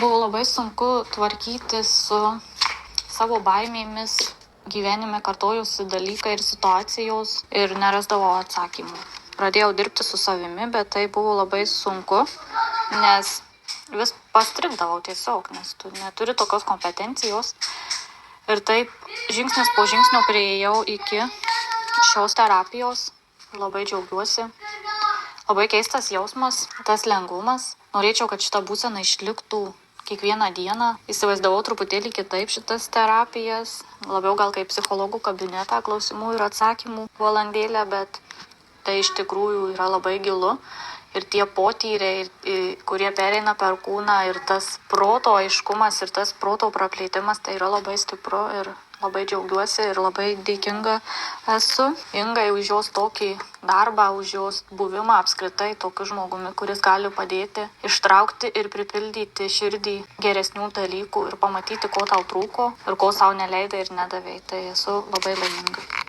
Buvo labai sunku tvarkytis su savo baimėmis. Gyvenime kartojosi dalykai ir situacijos ir nerasdavau atsakymų. Pradėjau dirbti su savimi, bet tai buvo labai sunku, nes vis pastrigdavau tiesiog, nes tu neturi tokios kompetencijos. Ir taip žingsnis po žingsnio priėjau iki šios terapijos. Labai džiaugiuosi. Labai keistas jausmas, tas lengvumas. Norėčiau, kad šita būsena išliktų kiekvieną dieną. Įsivaizdavau truputėlį kitaip šitas terapijas. Labiau gal kaip psichologų kabinetą klausimų ir atsakymų valandėlę, bet tai iš tikrųjų yra labai gilu. Ir tie potyriai, kurie pereina per kūną, ir tas proto aiškumas, ir tas proto praplėtimas, tai yra labai stipru ir labai džiaugiuosi ir labai dėkinga esu Ingai už jos tokį darbą, už jos buvimą apskritai tokiu žmogumi, kuris gali padėti ištraukti ir pripildyti širdį geresnių dalykų ir pamatyti, ko tau trūko ir ko sau neleidai ir nedavei. Tai esu labai laiminga.